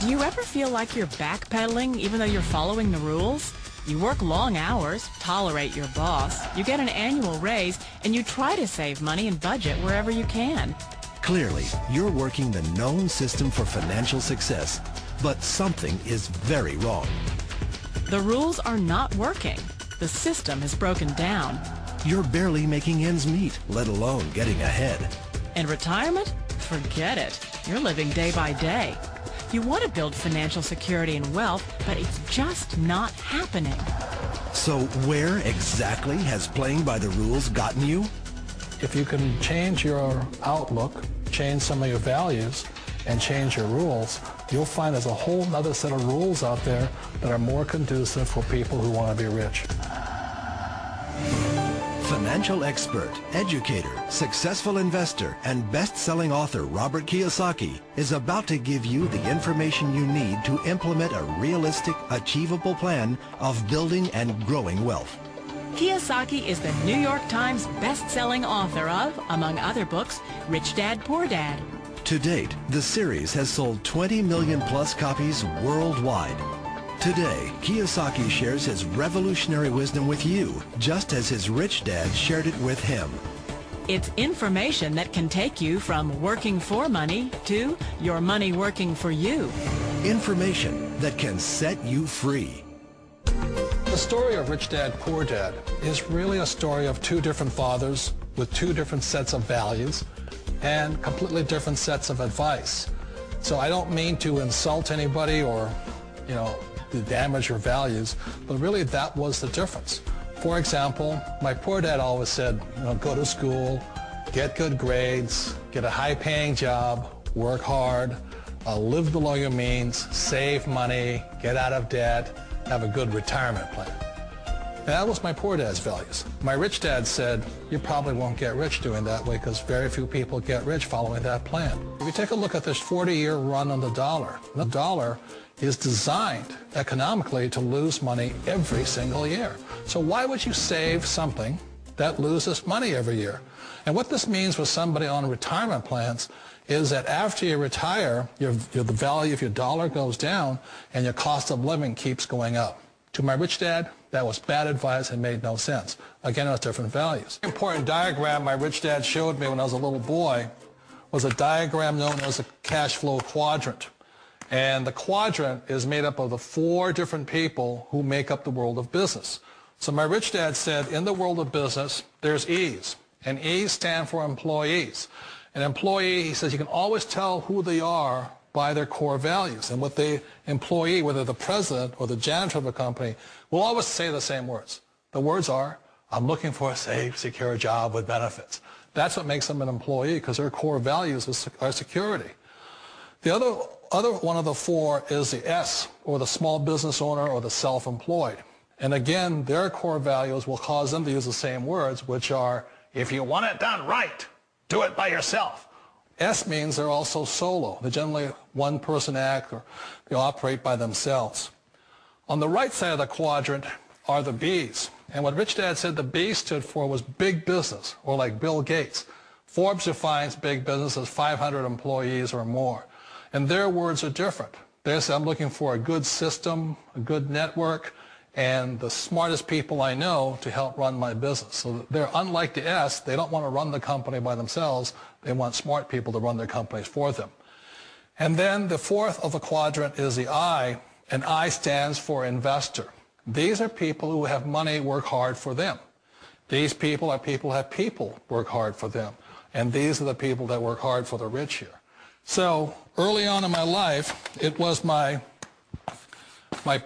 Do you ever feel like you're backpedaling even though you're following the rules? You work long hours, tolerate your boss, you get an annual raise, and you try to save money and budget wherever you can. Clearly, you're working the known system for financial success, but something is very wrong. The rules are not working. The system has broken down. You're barely making ends meet, let alone getting ahead. And retirement? Forget it. You're living day by day. You want to build financial security and wealth, but it's just not happening. So where exactly has playing by the rules gotten you? If you can change your outlook, change some of your values, and change your rules, you'll find there's a whole other set of rules out there that are more conducive for people who want to be rich. Financial expert, educator, successful investor, and best-selling author Robert Kiyosaki is about to give you the information you need to implement a realistic, achievable plan of building and growing wealth. Kiyosaki is the New York Times best-selling author of, among other books, Rich Dad, Poor Dad. To date, the series has sold 20 million plus copies worldwide. Today, Kiyosaki shares his revolutionary wisdom with you, just as his rich dad shared it with him. It's information that can take you from working for money to your money working for you. Information that can set you free. The story of Rich Dad, Poor Dad is really a story of two different fathers with two different sets of values and completely different sets of advice. So I don't mean to insult anybody or, to damage your values, but really that was the difference. For example, my poor dad always said, go to school, get good grades, get a high-paying job, work hard, live below your means, save money, get out of debt, have a good retirement plan. That was my poor dad's values. My rich dad said, you probably won't get rich doing that way because very few people get rich following that plan. If you take a look at this 40-year run on the dollar is designed economically to lose money every single year. So why would you save something that loses money every year? And what this means for somebody on retirement plans is that after you retire, the value of your dollar goes down and your cost of living keeps going up. To my rich dad, that was bad advice and made no sense. Again, it was different values. An important diagram my rich dad showed me when I was a little boy was a diagram known as a cash flow quadrant. And the quadrant is made up of the four different people who make up the world of business. So my rich dad said, in the world of business, there's E's. And E's stand for employees. An employee, he says, you can always tell who they are by their core values. And what the employee, whether the president or the janitor of a company, will always say the same words. The words are, I'm looking for a safe, secure job with benefits. That's what makes them an employee, because their core values are security. The other one of the four is the S, or the small business owner or the self-employed. And again, their core values will cause them to use the same words, which are, if you want it done right, do it by yourself. S means they're also solo. They're generally one-person act, or they operate by themselves. On the right side of the quadrant are the B's. And what Rich Dad said the B stood for was big business, or like Bill Gates. Forbes defines big business as 500 employees or more. And their words are different. They say, I'm looking for a good system, a good network, and the smartest people I know to help run my business. So they're unlike the S. They don't want to run the company by themselves. They want smart people to run their companies for them. And then the fourth of the quadrant is the I, and I stands for investor. These are people who have money work hard for them. These people are people who have people work hard for them. And these are the people that work hard for the rich here. So early on in my life, it was my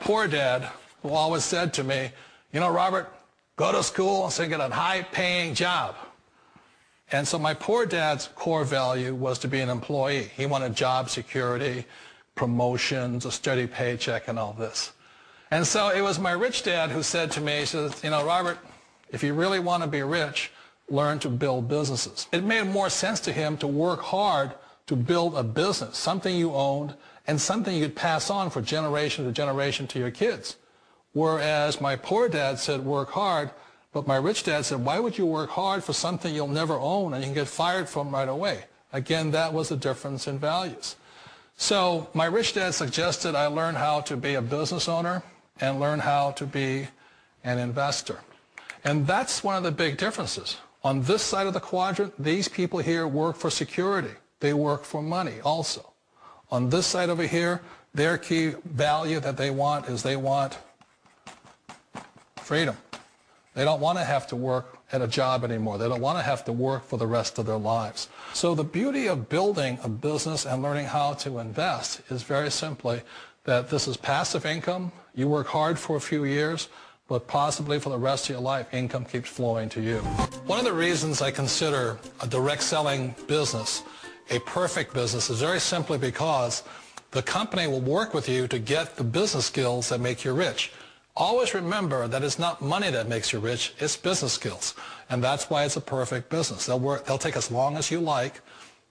poor dad who always said to me, Robert, go to school and get a high-paying job. And so my poor dad's core value was to be an employee. He wanted job security, promotions, a steady paycheck, and all this. And so it was my rich dad who said to me, he says, Robert, if you really want to be rich, learn to build businesses. It made more sense to him to work hard to build a business, something you owned, and something you could pass on for generation to generation to your kids. Whereas my poor dad said, work hard, but my rich dad said, why would you work hard for something you'll never own and you can get fired from right away? Again, that was the difference in values. So my rich dad suggested I learn how to be a business owner and learn how to be an investor. And that's one of the big differences. On this side of the quadrant, these people here work for security. They work for money also. On this side over here, their key value that they want is they want freedom. They don't want to have to work at a job anymore. They don't want to have to work for the rest of their lives. So the beauty of building a business and learning how to invest is very simply that this is passive income. You work hard for a few years, but possibly for the rest of your life, income keeps flowing to you. One of the reasons I consider a direct selling business a perfect business is very simply because the company will work with you to get the business skills that make you rich. Always remember that it's not money that makes you rich, it's business skills. And that's why it's a perfect business. They'll take as long as you like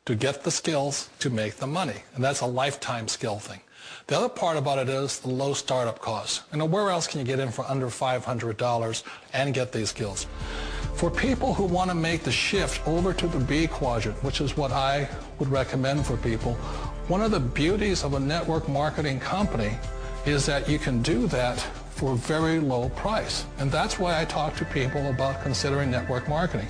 to get the skills to make the money. And that's a lifetime skill thing. The other part about it is the low startup costs. Where else can you get in for under $500 and get these skills? For people who want to make the shift over to the B quadrant, which is what I would recommend for people, one of the beauties of a network marketing company is that you can do that for a very low price. And that's why I talk to people about considering network marketing.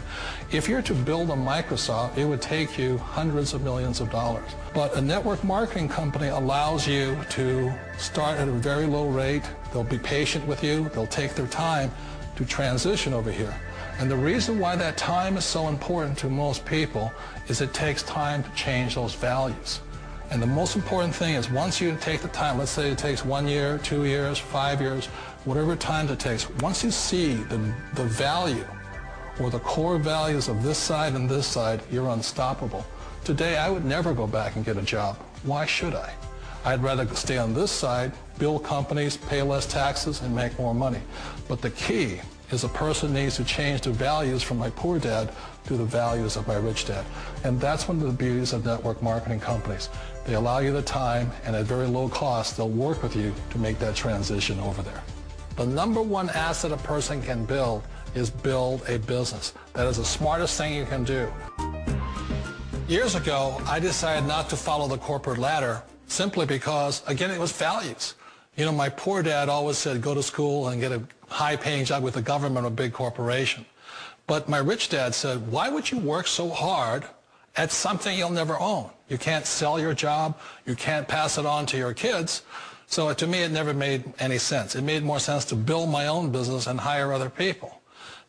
If you're to build a Microsoft, it would take you hundreds of millions of dollars. But a network marketing company allows you to start at a very low rate. They'll be patient with you. They'll take their time to transition over here. And the reason why that time is so important to most people is it takes time to change those values. And the most important thing is once you take the time, let's say it takes 1 year, 2 years, 5 years, whatever time it takes, once you see the value or the core values of this side and this side, you're unstoppable. Today, I would never go back and get a job. Why should I? I'd rather stay on this side, build companies, pay less taxes, and make more money. But the key is a person needs to change the values from my poor dad to the values of my rich dad. And that's one of the beauties of network marketing companies. They allow you the time, and at very low cost, they'll work with you to make that transition over there. The number one asset a person can build is build a business. That is the smartest thing you can do. Years ago, I decided not to follow the corporate ladder simply because, again, it was values. My poor dad always said, go to school and get a high-paying job with the government or a big corporation. But my rich dad said, why would you work so hard at something you'll never own? You can't sell your job. You can't pass it on to your kids. So to me, it never made any sense. It made more sense to build my own business and hire other people.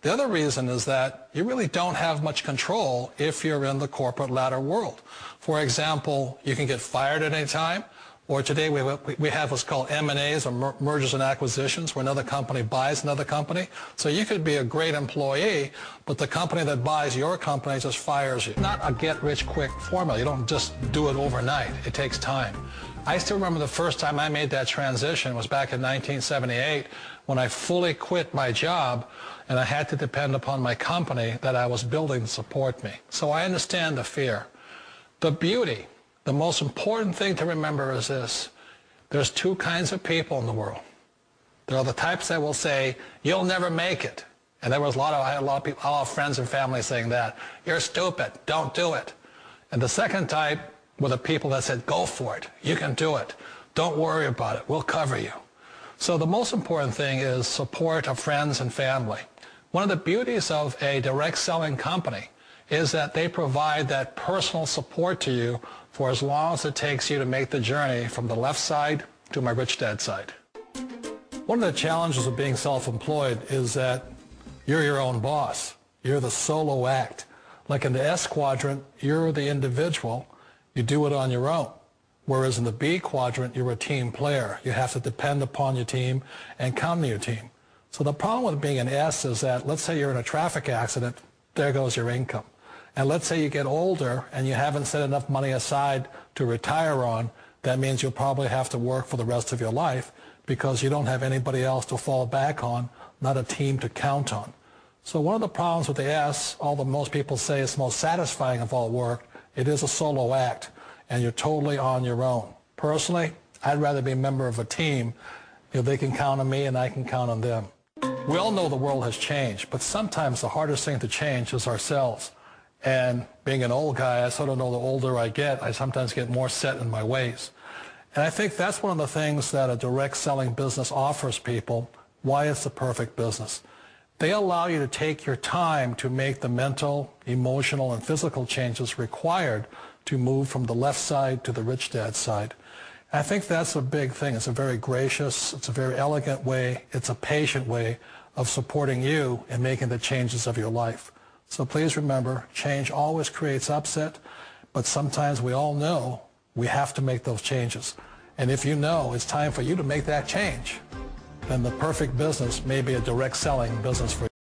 The other reason is that you really don't have much control if you're in the corporate ladder world. For example, you can get fired at any time. Or today we have what's called M&As, or mergers and acquisitions, where another company buys another company. So you could be a great employee, but the company that buys your company just fires you. Not a get-rich-quick formula. You don't just do it overnight. It takes time. I still remember the first time I made that transition was back in 1978 when I fully quit my job and I had to depend upon my company that I was building to support me. So I understand the fear. The beauty. The most important thing to remember is this. There's two kinds of people in the world. There are the types that will say, you'll never make it. And I had a lot of people, a lot of friends and family saying that. You're stupid. Don't do it. And the second type were the people that said, go for it. You can do it. Don't worry about it. We'll cover you. So the most important thing is support of friends and family. One of the beauties of a direct selling company is that they provide that personal support to you for as long as it takes you to make the journey from the left side to my rich dad side. One of the challenges of being self-employed is that you're your own boss. You're the solo act. Like in the S quadrant, you're the individual. You do it on your own. Whereas in the B quadrant, you're a team player. You have to depend upon your team and count on your team. So the problem with being an S is that, let's say you're in a traffic accident, there goes your income. And let's say you get older and you haven't set enough money aside to retire on, that means you'll probably have to work for the rest of your life because you don't have anybody else to fall back on, not a team to count on. So one of the problems with the S, although most people say it's the most satisfying of all work, it is a solo act and you're totally on your own. Personally, I'd rather be a member of a team. They can count on me and I can count on them. We all know the world has changed, but sometimes the hardest thing to change is ourselves. And being an old guy, I sort of know the older I get, I sometimes get more set in my ways. And I think that's one of the things that a direct selling business offers people, why it's the perfect business. They allow you to take your time to make the mental, emotional, and physical changes required to move from the left side to the rich dad side. I think that's a big thing. It's a very gracious, it's a very elegant way, it's a patient way of supporting you in making the changes of your life. So please remember, change always creates upset, but sometimes we all know we have to make those changes. And if you know it's time for you to make that change, then the perfect business may be a direct selling business for you.